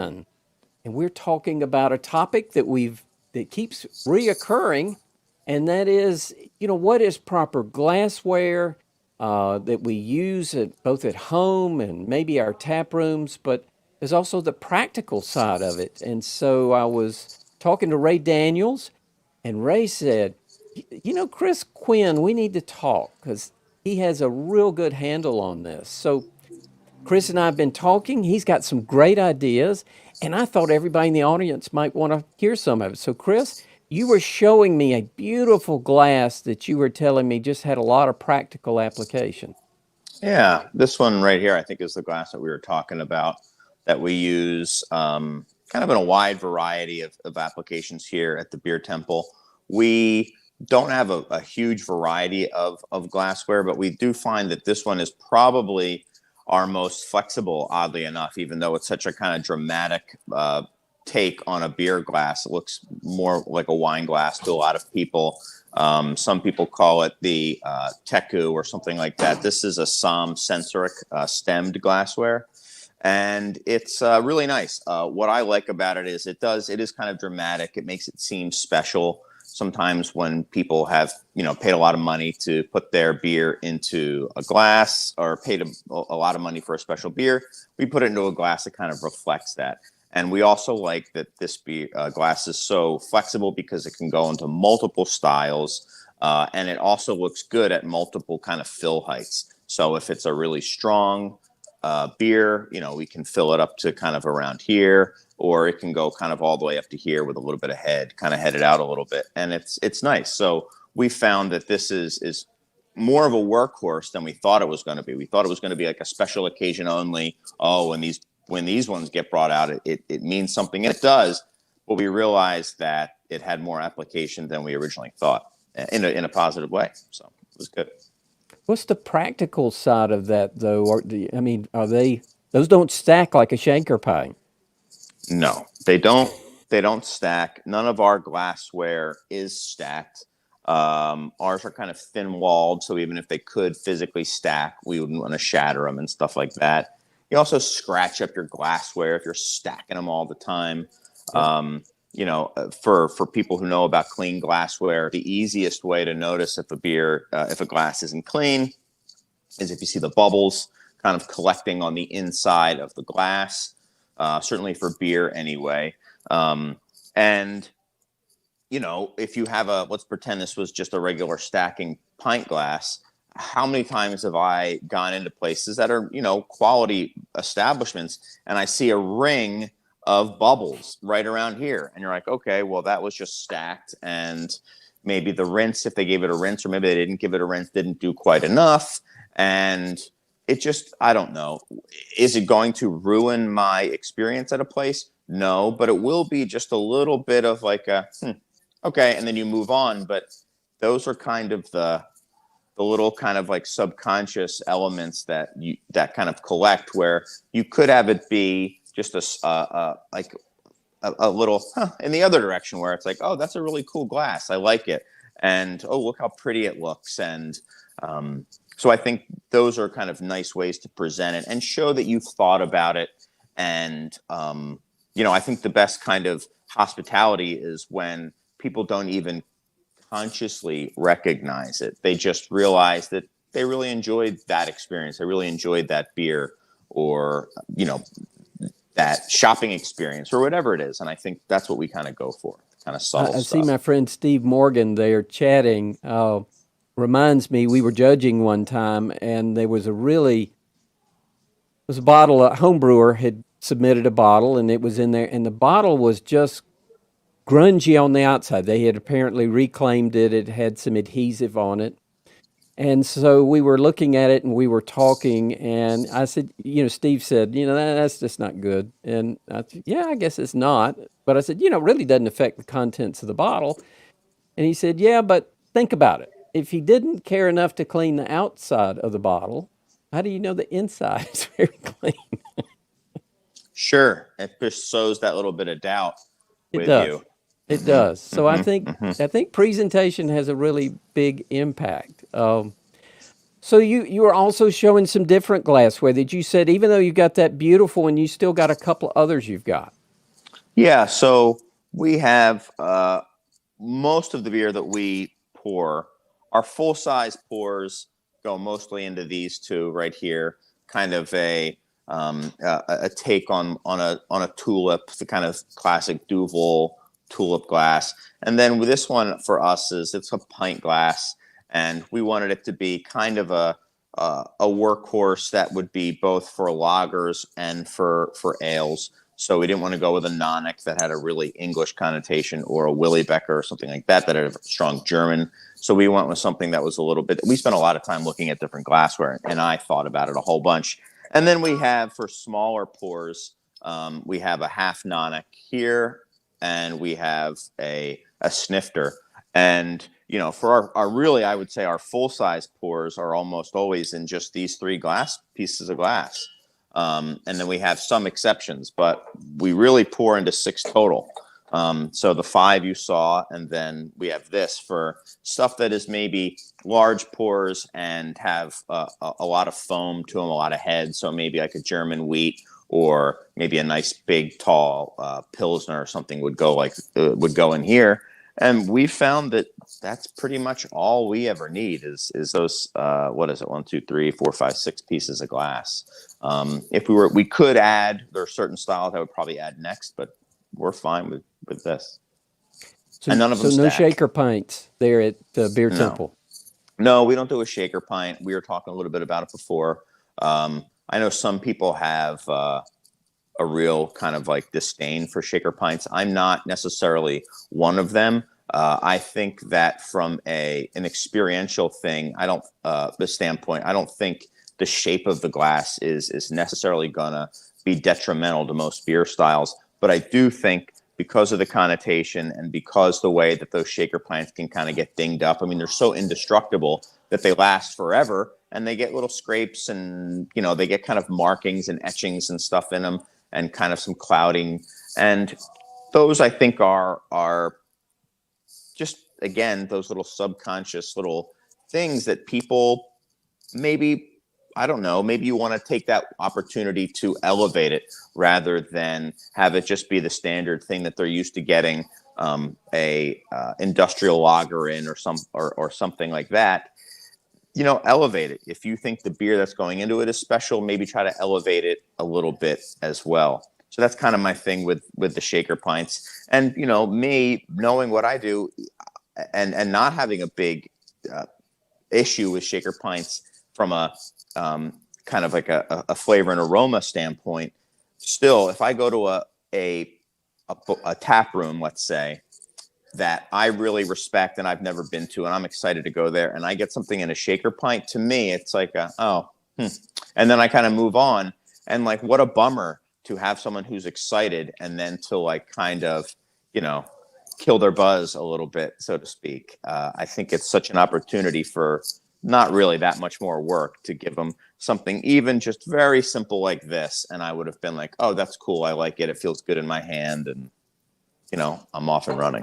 And we're talking about a topic that keeps reoccurring, and that is, what is proper glassware that we use both at home and maybe our tap rooms, but there's also the practical side of it. And so I was talking to Ray Daniels, and Ray said, Chris Quinn, we need to talk because he has a real good handle on this. So Chris and I have been talking. He's got some great ideas, and I thought everybody in the audience might want to hear some of it. So, Chris, you were showing me a beautiful glass that you were telling me just had a lot of practical application. Yeah, this one right here, I think, is the glass that we were talking about that we use kind of in a wide variety of applications here at the Beer Temple. We don't have a huge variety of glassware, but we do find that this one is probably our most flexible, oddly enough, even though it's such a kind of dramatic take on a beer glass. It looks more like a wine glass to a lot of people. Some people call it the Teku or something like that. This is a Somm Sensoric stemmed glassware, and it's really nice. What I like about it is it is kind of dramatic. It makes it seem special. Sometimes when people have, paid a lot of money to put their beer into a glass or paid a lot of money for a special beer, we put it into a glass that kind of reflects that. And we also like that this glass is so flexible because it can go into multiple styles, and it also looks good at multiple kind of fill heights. So if it's a really strong beer, we can fill it up to kind of around here, or it can go kind of all the way up to here with a little bit of head, kind of headed out a little bit, and it's nice. So we found that this is more of a workhorse than we thought it was going to be. We thought it was going to be like a special occasion only. Oh, and when these ones get brought out, it means something, and it does. But we realized that it had more application than we originally thought in a positive way. So it was good. What's the practical side of that, though? Are they those don't stack like a shanker pie? No, they don't. They don't stack. None of our glassware is stacked. Ours are kind of thin walled, so even if they could physically stack, we wouldn't want to shatter them and stuff like that. You also scratch up your glassware if you're stacking them all the time. For people who know about clean glassware, the easiest way to notice if if a glass isn't clean is if you see the bubbles kind of collecting on the inside of the glass. Certainly for beer anyway. And if you have let's pretend this was just a regular stacking pint glass. How many times have I gone into places that are, quality establishments, and I see a ring of bubbles right around here, and you're like, okay, well, that was just stacked, and maybe the rinse, if they gave it a rinse, or maybe they didn't give it a rinse, didn't do quite enough, and it just, I don't know. Is it going to ruin my experience at a place? No, but it will be just a little bit of like okay, and then you move on. But those are kind of the little kind of like subconscious elements that kind of collect, where you could have it be just a little in the other direction, where it's like, oh, that's a really cool glass, I like it, and oh, look how pretty it looks, and so I think those are kind of nice ways to present it and show that you've thought about it. And, I think the best kind of hospitality is when people don't even consciously recognize it. They just realize that they really enjoyed that experience. They really enjoyed that beer, or, that shopping experience, or whatever it is. And I think that's what we kind of go for, kind of subtle I see stuff. my friend Steve Morgan there chatting. Reminds me, we were judging one time, and there was a bottle, a home brewer had submitted a bottle, and it was in there, and the bottle was just grungy on the outside. They had apparently reclaimed it. It had some adhesive on it. And so we were looking at it and we were talking, and I said, Steve said, that's just not good. And I said, yeah, I guess it's not. But I said, it really doesn't affect the contents of the bottle. And he said, yeah, but think about it. If he didn't care enough to clean the outside of the bottle, how do you know the inside is very clean? Sure. It just sows that little bit of doubt It with does. you. It does. So I hmm think hmm I think presentation has a really big impact. So you were also showing some different glassware that you said, even though you got that beautiful one, you still got a couple others you've got. Yeah, so we have most of the beer that we pour, our full size pours go mostly into these two right here, kind of a take on a tulip, the kind of classic Duvel tulip glass. And then with this one for us is it's a pint glass, and we wanted it to be kind of a workhorse that would be both for lagers and for ales. So we didn't want to go with a Nonic that had a really English connotation, or a Willy Becker or something like that had a strong German. So we went with something that was a little bit. We spent a lot of time looking at different glassware, and I thought about it a whole bunch. And then we have, for smaller pours, we have a half Nonic here, and we have a snifter. And for our really, I would say our full size pours are almost always in just these three pieces of glass. And then we have some exceptions, but we really pour into 6 total. So the 5 you saw, and then we have this for stuff that is maybe large pours and have a lot of foam to them, a lot of head. So maybe like a German wheat, or maybe a nice big tall Pilsner or something would go in here. And we found that that's pretty much all we ever need is those what is it, 1, 2, 3, 4, 5, 6 pieces of glass. If we could add, there are certain styles I would probably add next, but we're fine with this. So, And none of them no stack. shaker pints there at the Beer Temple. No, we don't do a shaker pint. We were talking a little bit about it before. I know some people have a real kind of like disdain for shaker pints. I'm not necessarily one of them. I think that from an experiential thing, the standpoint, I don't think the shape of the glass is necessarily gonna be detrimental to most beer styles. But I do think, because of the connotation and because the way that those shaker pints can kind of get dinged up, I mean, they're so indestructible that they last forever, and they get little scrapes, and they get kind of markings and etchings and stuff in them, and kind of some clouding. And those, I think, are just, again, those little subconscious little things that people maybe, I don't know, maybe you want to take that opportunity to elevate it rather than have it just be the standard thing that they're used to getting a industrial lager in, or something like that. Elevate it. If you think the beer that's going into it is special, maybe try to elevate it a little bit as well. So that's kind of my thing with the shaker pints. And me knowing what I do, and not having a big issue with shaker pints from a kind of like a flavor and aroma standpoint. Still, if I go to a tap room, let's say, that I really respect and I've never been to, and I'm excited to go there, and I get something in a shaker pint, to me, it's like, and then I kind of move on. And like, what a bummer to have someone who's excited and then to like kind of, kill their buzz a little bit, so to speak. I think it's such an opportunity for not really that much more work to give them something even just very simple like this. And I would have been like, oh, that's cool. I like it. It feels good in my hand. And, I'm off and running.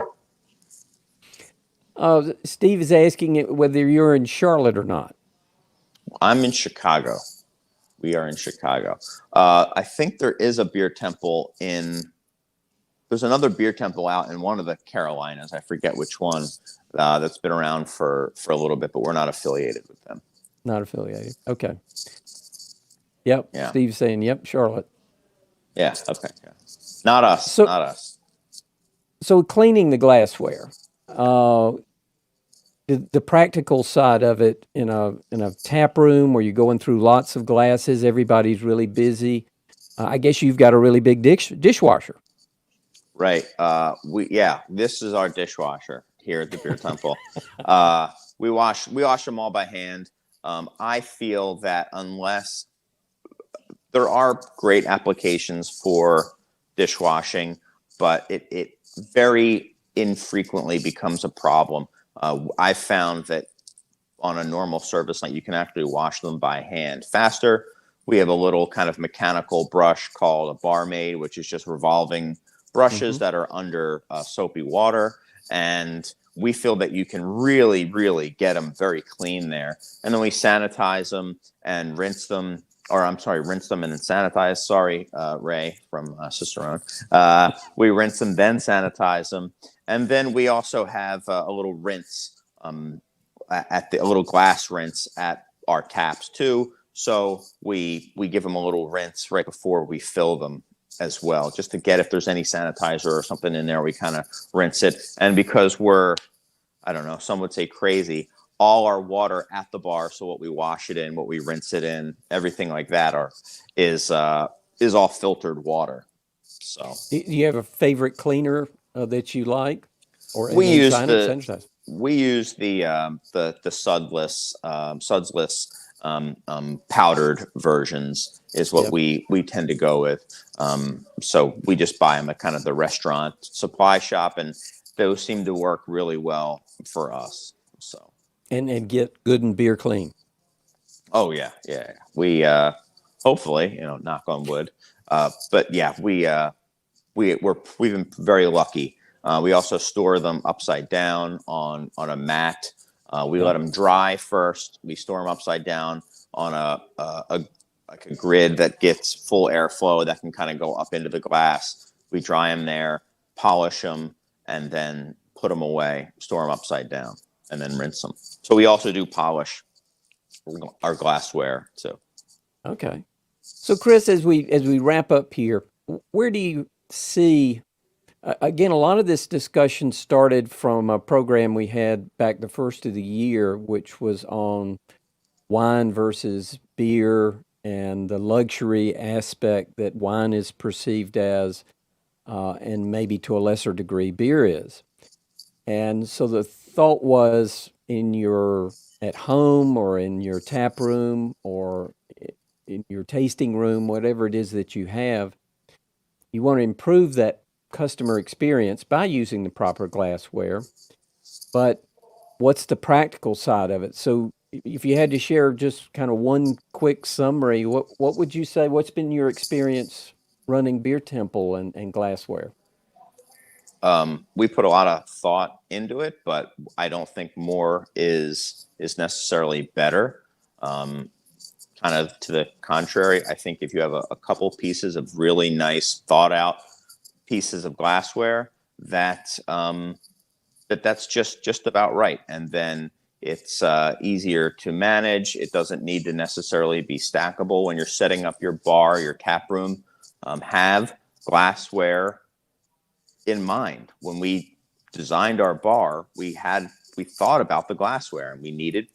Steve is asking whether you're in Charlotte or not. I'm in Chicago. We are in Chicago. I think there is a beer temple there's another beer temple out in one of the Carolinas. I forget which one, that's been around for a little bit, but we're not affiliated with them. Not affiliated. Okay. Yep. Yeah. Steve's saying, yep, Charlotte. Yeah. Okay. Yeah. Not us. Not us. So cleaning the glassware, the practical side of it in a tap room where you're going through lots of glasses, everybody's really busy. I guess you've got a really big dishwasher. Right. This is our dishwasher here at the Beer Temple. We wash them all by hand. I feel that unless there are great applications for dishwashing, but it very infrequently becomes a problem. I found that on a normal service night, you can actually wash them by hand faster. We have a little kind of mechanical brush called a barmaid, which is just revolving brushes that are under soapy water. And we feel that you can really, really get them very clean there. And then we sanitize them and rinse them, or I'm sorry, rinse them and then sanitize. Sorry, Ray from Cicerone. We rinse them, then sanitize them. And then we also have a little rinse a little glass rinse at our taps too. So we give them a little rinse right before we fill them as well, just to get if there's any sanitizer or something in there, we kind of rinse it. And because we're, I don't know, some would say crazy, all our water at the bar, so what we wash it in, what we rinse it in, everything like that is all filtered water. So Do you have a favorite cleaner that you like, or and we then use sanitize? the sudsless powdered versions is what Yep. we tend to go with. So we just buy them at kind of the restaurant supply shop, and those seem to work really well for us. So, And get good and beer clean. oh yeah, yeah. We hopefully, knock on wood. But yeah, we've been very lucky. We also store them upside down on a mat. We let Yep. them dry first. We store them upside down on a like a grid that gets full airflow that can kind of go up into the glass. We dry them there, polish them, and then put them away. Store them upside down, and then rinse them. So we also do polish our glassware too. Okay. So, Chris, as we wrap up here, where do you see? Again, a lot of this discussion started from a program we had back the first of the year, which was on wine versus beer and the luxury aspect that wine is perceived as, and maybe to a lesser degree, beer is. And so the thought was in your at home or in your tap room or in your tasting room, whatever it is that you have, you want to improve that customer experience by using the proper glassware. But what's the practical side of it? So if you had to share just kind of one quick summary, what would you say? What's been your experience running Beer Temple and glassware? We put a lot of thought into it, but I don't think more is necessarily better. Um, Kind of to the contrary, I think if you have a couple pieces of really nice, thought out pieces of glassware, that's just about right. And then it's easier to manage. It doesn't need to necessarily be stackable when you're setting up your bar, your tap room. Have glassware in mind. When we designed our bar, we thought about the glassware, and we needed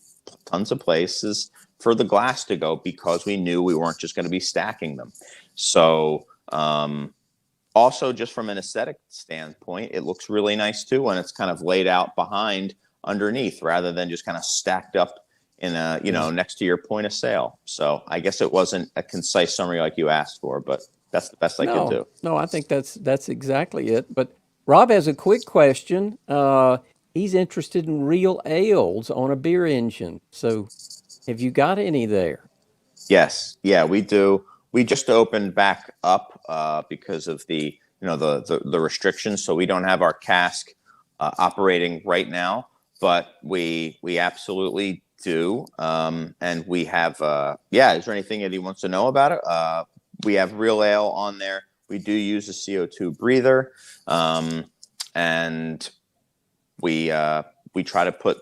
tons of places for the glass to go because we knew we weren't just going to be stacking them. So also just from an aesthetic standpoint, it looks really nice too when it's kind of laid out behind underneath rather than just kind of stacked up in next to your point of sale. So I guess it wasn't a concise summary like you asked for, but that's the best I could No, do. no, I think that's exactly it. But Rob has a quick question. He's interested in real ales on a beer engine. So have you got any there? Yes, yeah, we do. We just opened back up because of the restrictions, so we don't have our cask operating right now, but we absolutely do. And we have yeah. Is there anything that he wants to know about it? We have real ale on there. We do use a CO2 breather, and we try to put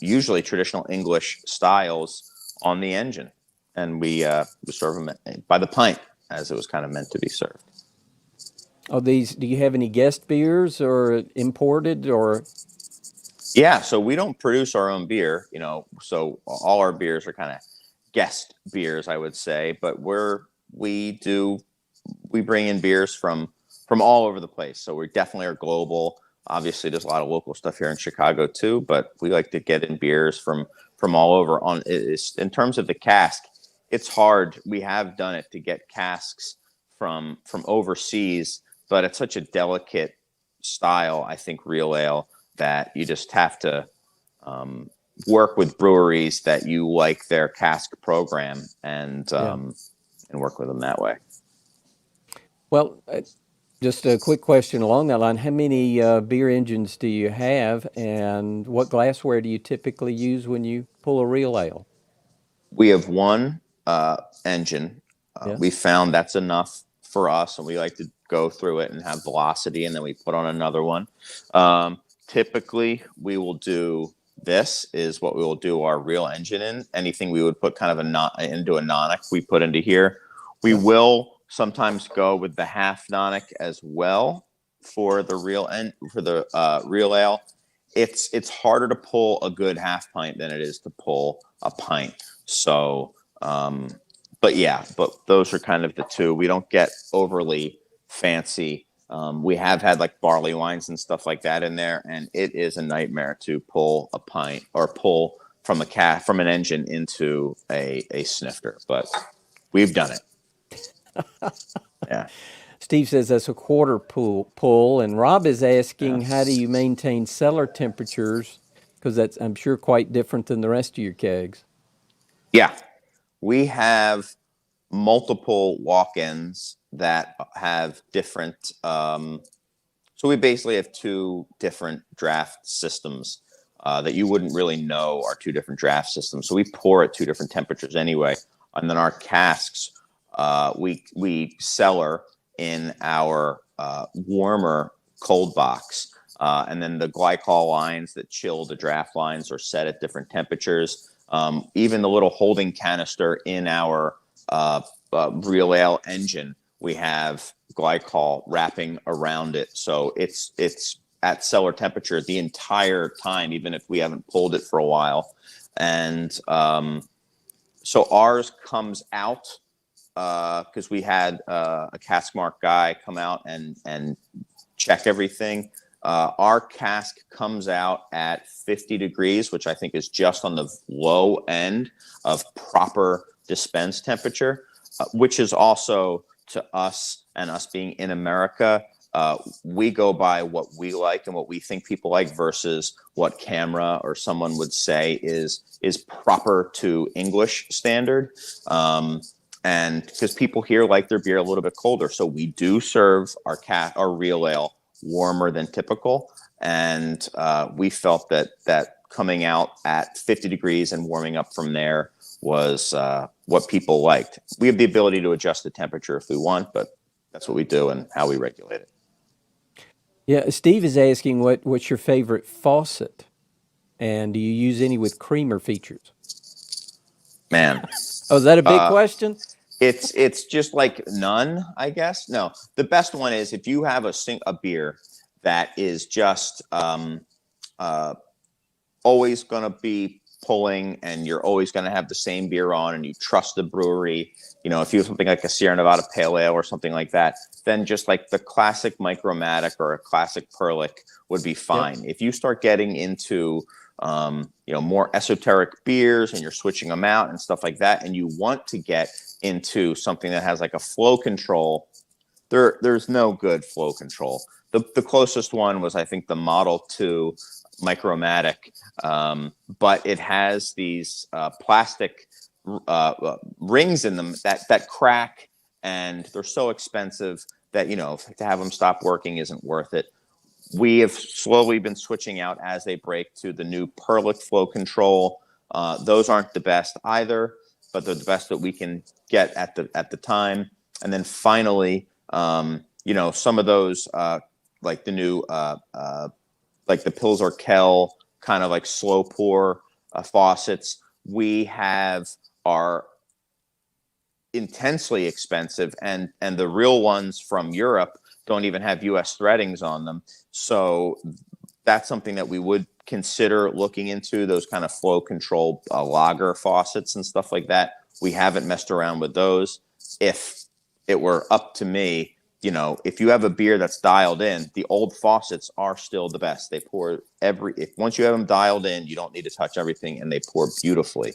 usually traditional English styles on the engine, and we serve them by the pint as it was kind of meant to be served. Do you have any guest beers or imported or? Yeah, so we don't produce our own beer, so all our beers are kind of guest beers, I would say, but we bring in beers from all over the place. So we definitely are global. Obviously, there's a lot of local stuff here in Chicago too, but we like to get in beers from all over. In terms of the cask, it's hard. We have done it to get casks from overseas, but it's such a delicate style, I think, real ale, that you just have to work with breweries that you like their cask program and Yeah. work with them that way. Well, Just a quick question along that line. How many beer engines do you have, and what glassware do you typically use when you pull a real ale? We have one engine. Yeah. We found that's enough for us, and we like to go through it and have velocity, and then we put on another one. Typically, we will do this is what we will do our real engine in. Anything we would put kind of into a nonic, we put into here. We Yeah. will sometimes go with the half nonic as well for the real ale. It's harder to pull a good half pint than it is to pull a pint. So, but yeah, but those are kind of the two. We don't get overly fancy. We have had like barley wines and stuff like that in there, and it is a nightmare to pull a pint or pull from an engine into a snifter. But we've done it. Yeah. Steve says that's a quarter pull, and Rob is Yeah. asking, how do you maintain cellar temperatures? Because that's, I'm sure, quite different than the rest of your kegs. Yeah. We have multiple walk-ins that have different so we basically have two different draft systems that you wouldn't really know are two different draft systems. So we pour at two different temperatures anyway, and then our casks we cellar in our warmer cold box, and then the glycol lines that chill the draft lines are set at different temperatures. Even the little holding canister in our real ale engine, we have glycol wrapping around it, so it's at cellar temperature the entire time, even if we haven't pulled it for a while. And so ours comes out because we had a cask mark guy come out and check everything. Our cask comes out at 50 degrees, which I think is just on the low end of proper dispense temperature, which is also, to us and us being in America, we go by what we like and what we think people like versus what camera or someone would say is proper to English standard. And because people here like their beer a little bit colder, so we do serve our real ale warmer than typical, and we felt that coming out at 50 degrees and warming up from there was what people liked. We have the ability to adjust the temperature if we want, but that's what we do and how we regulate it. Yeah, Steve is asking what's your favorite faucet, and do you use any with creamer features? Man, Oh, is that a big uh, question? it's just like none, I guess. No, the best one is if you have a beer that is just uh, always going to be pulling and you're always going to have the same beer on and you trust the brewery, if you have something like a Sierra Nevada Pale Ale or something like that, then just like the classic Micromatic or a classic Perlick would be Yep. fine. If you start getting into more esoteric beers and you're switching them out and stuff like that, and you want to get into something that has like a flow control, there's no good flow control. The closest one was, I think, the Model 2 Micromatic, but it has these plastic rings in them that crack, and they're so expensive that to have them stop working isn't worth it. We have slowly been switching out as they break to the new Perlick flow control. Those aren't the best either, but they're the best that we can get at the time. And then finally, some of those like the new like the Pils or Kel kind of like slow pour faucets. We have our intensely expensive, and the real ones from Europe don't even have US threadings on them. So that's something that we would consider looking into, those kind of flow control lager faucets and stuff like that. We haven't messed around with those. If it were up to me, if you have a beer that's dialed in, the old faucets are still the best. They pour once you have them dialed in, you don't need to touch everything, and they pour beautifully.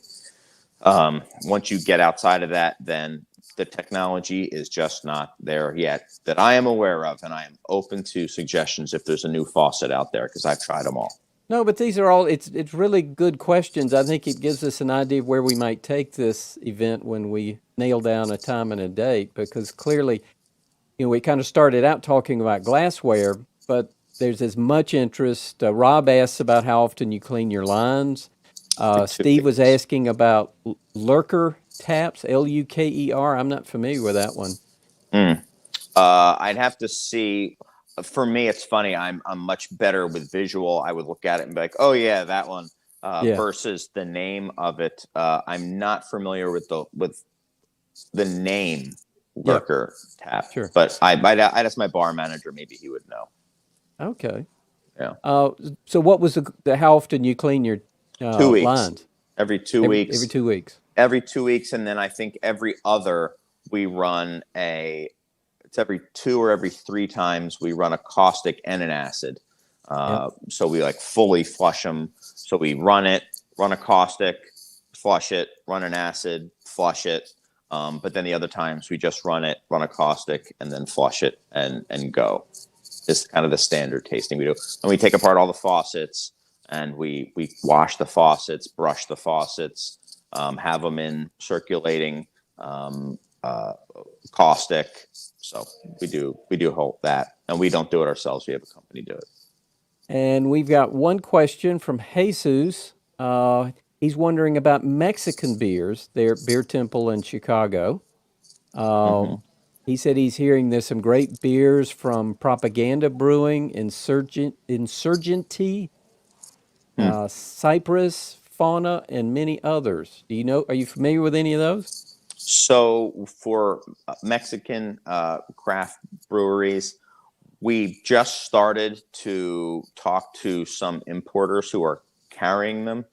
Once you get outside of that, then the technology is just not there yet that I am aware of, and I am open to suggestions if there's a new faucet out there because I've tried them all. No, but these are all, it's really good questions. I think it gives us an idea of where we might take this event when we nail down a time and a date, because clearly, we kind of started out talking about glassware, but there's as much interest. Rob asks about how often you clean your lines. Every two Steve was weeks. asking about lurker taps, Luker. I'm not familiar with that one. Mm. I'd have to see. For me, it's funny. I'm much better with visual. I would look at it and be like, "Oh yeah, that one." Yeah, Versus the name of it. I'm not familiar with the name yeah, Lurker Tap, sure. but I'd ask my bar manager. Maybe he would know. Okay. Yeah, Uh, so what was how often you clean your 2 weeks. lines? Every two Every weeks. 2 weeks. Every 2 weeks, and then I think every other we run a. It's every 2 or every 3 times we run a caustic and an acid. Yep. So we like fully flush them. So we run it, run a caustic, flush it, run an acid, flush it. But then the other times we just run it, run a caustic, and then flush it and go. This is kind of the standard tasting we do. And we take apart all the faucets and we wash the faucets, brush the faucets, have them in circulating caustic. So we do hold that, and we don't do it ourselves. We have a company do it. And we've got one question from Jesus. He's wondering about Mexican beers. They're Beer Temple in Chicago. Mm-hmm. Um, he said he's hearing there's some great beers from Propaganda Brewing, Insurgenty, Hmm. Cypress, Fauna, and many others. Are you familiar with any of those? So for Mexican craft breweries, we just started to talk to some importers who are carrying them.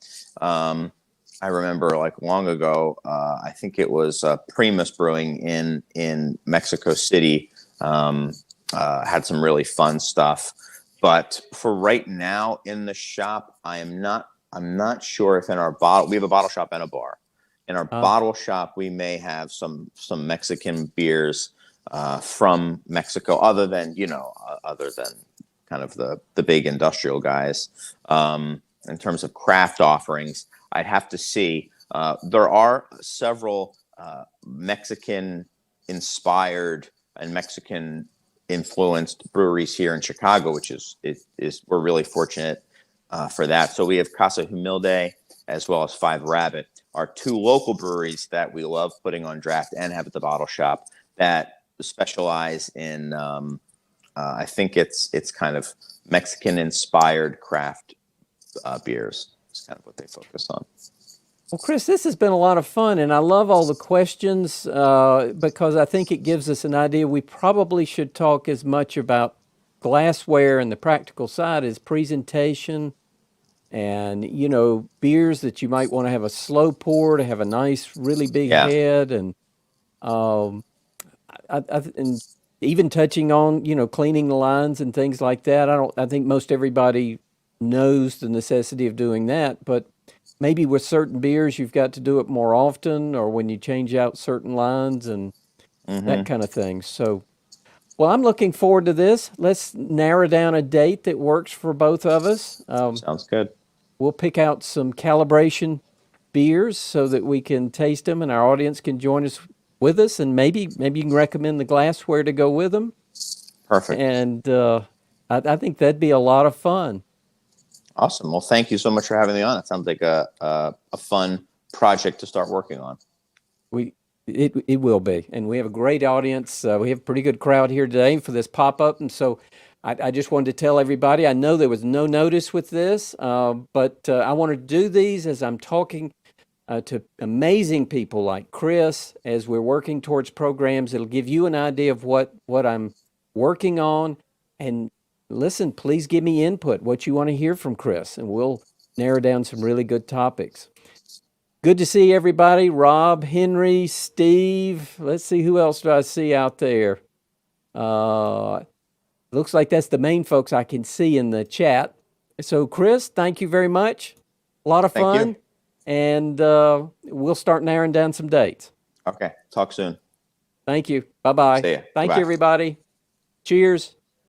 I remember like long ago, I think it was Primus Brewing in Mexico City had some really fun stuff. But for right now in the shop, I'm not sure if in our bottle we have a bottle shop and a bar. In our Uh, bottle shop, we may have some Mexican beers from Mexico, other than kind of the big industrial guys. In terms of craft offerings, I'd have to see. There are several Mexican inspired and Mexican influenced breweries here in Chicago, which is we're really fortunate for that. So we have Casa Humilde as well as Five Rabbit, are two local breweries that we love putting on draft and have at the bottle shop that specialize in. I think it's kind of Mexican inspired craft beers. It's kind of what they focus on. well, Chris, this has been a lot of fun, and I love all the questions because I think it gives us an idea. We probably should talk as much about glassware and the practical side as presentation and beers that you might want to have a slow pour to have a nice really big Yeah. head um and even touching on cleaning the lines and things like that. I think most everybody knows the necessity of doing that, but maybe with certain beers you've got to do it more often, or when you change out certain lines and that Mm-hmm. kind of thing. So well, I'm looking forward to this. Let's narrow down a date that works for both of us. Sounds good. We'll pick out some calibration beers so that we can taste them and our audience can join us with us, and maybe you can recommend the glassware to go with them. Perfect. And I think that'd be a lot of fun. Awesome. Well, thank you so much for having me on. It sounds like a fun project to start working on. We it will be, and we have a great audience. We have a pretty good crowd here today for this pop up, and so I just wanted to tell everybody. I know there was no notice with this, but I want to do these as I'm talking to amazing people like Chris as we're working towards programs. It'll give you an idea of what I'm working on. And listen, please give me input, what you want to hear from Chris, and we'll narrow down some really good topics. Good to see everybody. Rob, Henry, Steve. Let's see, who else do I see out there? Uh, Looks like that's the main folks I can see in the chat. So, Chris, thank you very much. A lot of Thank you. fun. And we'll start narrowing down some dates. Okay. Talk soon. Thank you. Bye bye. See ya. Thank you, Bye. everybody. Cheers.